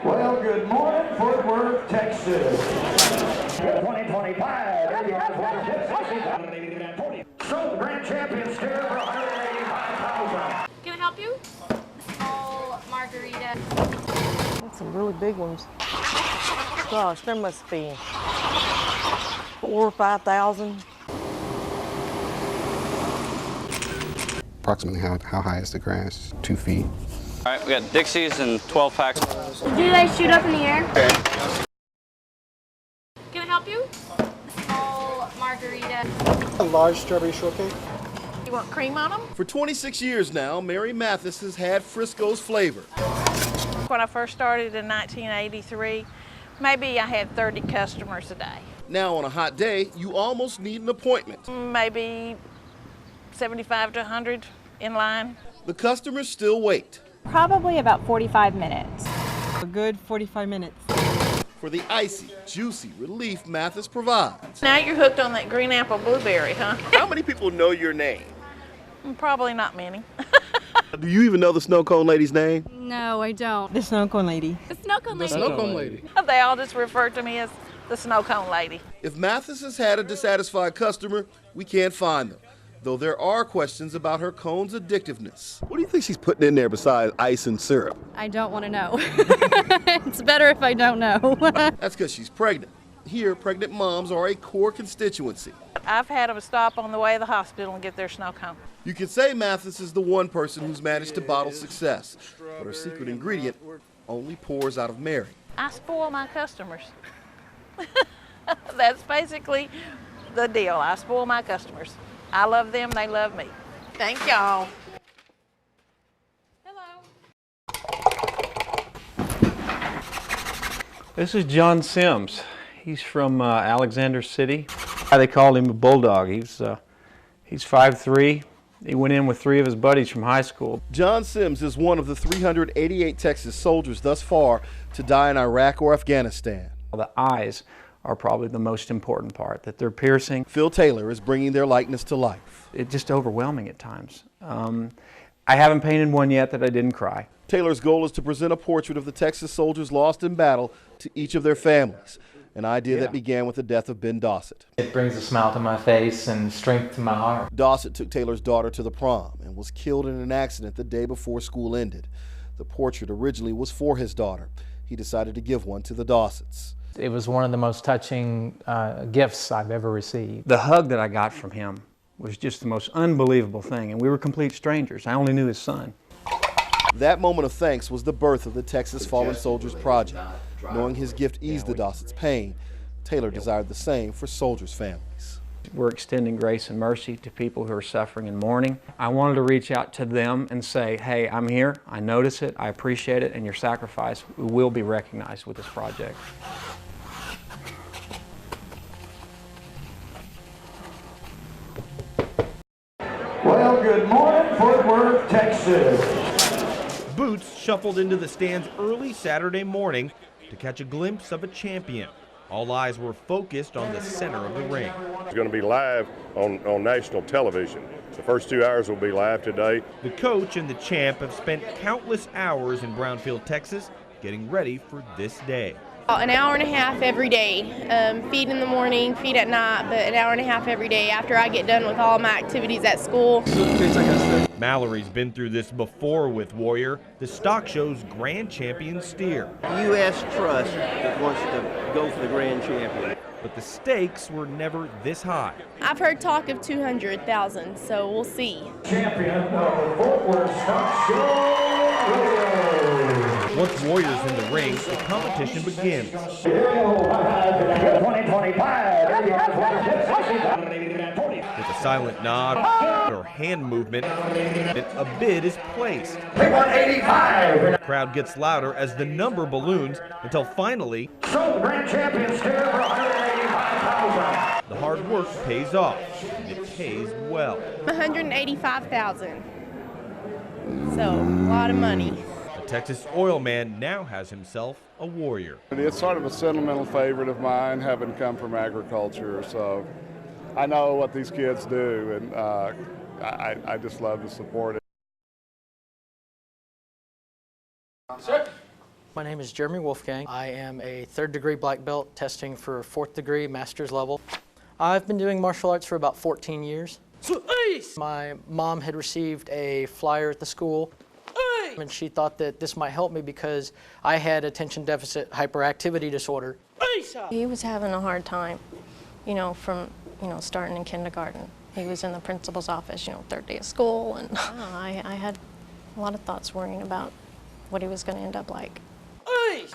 Well, good morning, Fort Worth, Texas. 2025, so the grand champion steer for 185,000. Can I help you? Small margarita. That's some really big ones. Gosh, there must be 4,000 or 5,000. Approximately how high is the grass? 2 feet. All right, we got Dixies and 12 packs. Do you guys shoot up in the air? Okay. Can I help you? Small margarita. A large strawberry shortcake. You want cream on them? For 26 years now, Mary Mathis has had Frisco's flavor. When I first started in 1983, maybe I had 30 customers a day. Now on a hot day, you almost need an appointment. Maybe 75 to 100 in line. The customers still wait Probably about 45 minutes. A good 45 minutes. for the icy, juicy relief Mathis provides. Now you're hooked on that green apple blueberry, huh? How many people know your name? Probably not many. Do you even know the snow cone lady's name? No, I don't. The snow cone lady. The snow cone lady. Snow cone lady. They all just refer to me as the snow cone lady. If Mathis has had a dissatisfied customer, we can't find them. Though there are questions about her cone's addictiveness. What do you think she's putting in there besides ice and syrup? I don't want to know. It's better if I don't know. That's because she's pregnant. Here, pregnant moms are a core constituency. I've had them stop on the way to the hospital and get their snow cone. You could say Mathis is the one person who's managed to bottle success, but her secret ingredient only pours out of Mary. I spoil my customers. That's basically the deal. I spoil my customers. I love them, they love me. Thank y'all. Hello. This is John Sims. He's from Alexander City. They called him a bulldog. He's 5'3". He went in with 3 of his buddies from high school. John Sims is one of the 388 Texas soldiers thus far to die in Iraq or Afghanistan. The eyes are probably the most important part, that they're piercing. Phil Taylor is bringing their likeness to life. It's just overwhelming at times. I haven't painted one yet that I didn't cry. Taylor's goal is to present a portrait of the Texas soldiers lost in battle to each of their families, an idea that began with the death of Ben Dossett. It brings a smile to my face and strength to my heart. Dossett took Taylor's daughter to the prom and was killed in an accident the day before school ended. The portrait originally was for his daughter. He decided to give one to the Dossetts. It was one of the most touching gifts I've ever received. The hug that I got from him was just the most unbelievable thing, and we were complete strangers. I only knew his son. That moment of thanks was the birth of the Texas Fallen Soldiers Project. Knowing his gift eased the Dossett's pain, Taylor desired the same for soldiers' families. We're extending grace and mercy to people who are suffering and mourning. I wanted to reach out to them and say, hey, I'm here, I notice it, I appreciate it, and your sacrifice will be recognized with this project. Well, good morning, Fort Worth, Texas. Boots shuffled into the stands early Saturday morning to catch a glimpse of a champion. All eyes were focused on the center of the ring. It's going to be live on national television. The first 2 hours will be live today. The coach and the champ have spent countless hours in Brownfield, Texas, getting ready for this day. An hour and a half every day. Feed in the morning, feed at night, but an hour and a half every day after I get done with all my activities at school. Mallory's been through this before with Warrior, the stock show's grand champion steer. U.S. Trust that wants to go for the grand champion. But the stakes were never this high. I've heard talk of 200,000, so we'll see. Champion of the Fort Worth Stock Show. Once Warrior's in the ring, the competition begins. 2025. With a silent nod or hand movement, a bid is placed. 185. The crowd gets louder as the number balloons until finally, So the grand champion steer for 185,000. the hard work pays off, and it pays well. 185,000. So, a lot of money. The Texas oil man now has himself a Warrior. It's sort of a sentimental favorite of mine, having come from agriculture, so I know what these kids do, and I just love to support it. My name is Jeremy Wolfgang. I am a 3rd degree black belt testing for 4th degree master's level. I've been doing martial arts for about 14 years. My mom had received a flyer at the school, and she thought that this might help me because I had attention deficit hyperactivity disorder. He was having a hard time, from, starting in kindergarten. He was in the principal's office, 3rd day of school, and I had a lot of thoughts worrying about what he was going to end up like.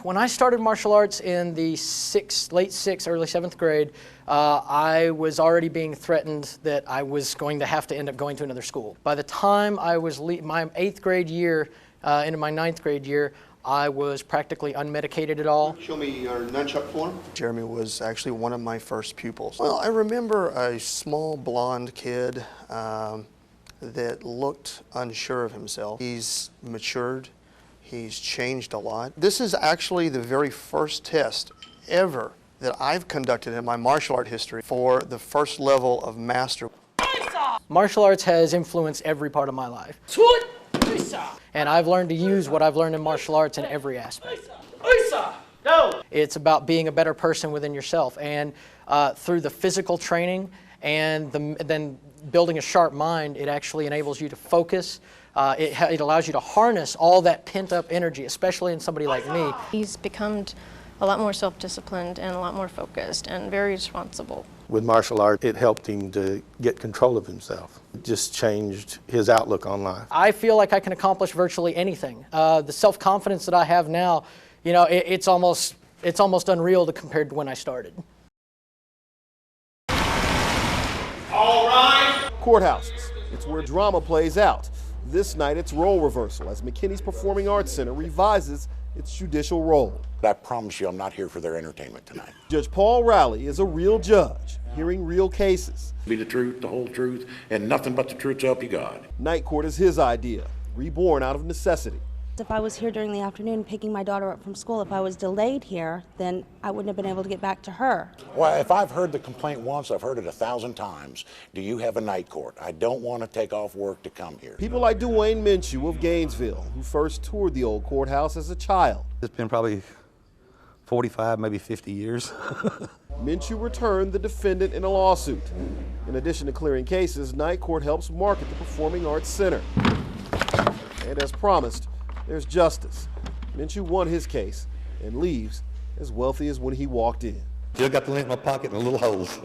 When I started martial arts in the late 6th, early 7th grade, I was already being threatened that I was going to have to end up going to another school. By the time I was my 8th grade year into my 9th grade year, I was practically unmedicated at all. Show me your nunchuck form. Jeremy was actually one of my first pupils. Well, I remember a small blonde kid that looked unsure of himself. He's matured. He's changed a lot. This is actually the very first test ever that I've conducted in my martial art history for the first level of master. Martial arts has influenced every part of my life. And I've learned to use what I've learned in martial arts in every aspect. It's about being a better person within yourself, and through the physical training and then building a sharp mind, it actually enables you to focus. It allows you to harness all that pent-up energy, especially in somebody like me. He's become a lot more self-disciplined and a lot more focused and very responsible. With martial art, it helped him to get control of himself. It just changed his outlook on life. I feel like I can accomplish virtually anything. The self-confidence that I have now, it's almost unreal compared to when I started. All right. Courthouses. It's where drama plays out. This night, it's role reversal as McKinney's Performing Arts Center revises its judicial role. I promise you I'm not here for their entertainment tonight. Judge Paul Rowley is a real judge, hearing real cases. Be the truth, the whole truth, and nothing but the truth to help you God. Night court is his idea, reborn out of necessity. If I was here during the afternoon picking my daughter up from school, if I was delayed here, then I wouldn't have been able to get back to her. Well, if I've heard the complaint once, I've heard it 1,000 times. Do you have a night court? I don't want to take off work to come here. People like Dwayne Minshew of Gainesville, who first toured the old courthouse as a child. It's been probably 45, maybe 50 years. Minshew returned the defendant in a lawsuit. In addition to clearing cases, Night Court helps market the Performing Arts Center. And as promised, there's justice. Minshew won his case and leaves as wealthy as when he walked in. Still got the lint in my pocket and the little holes.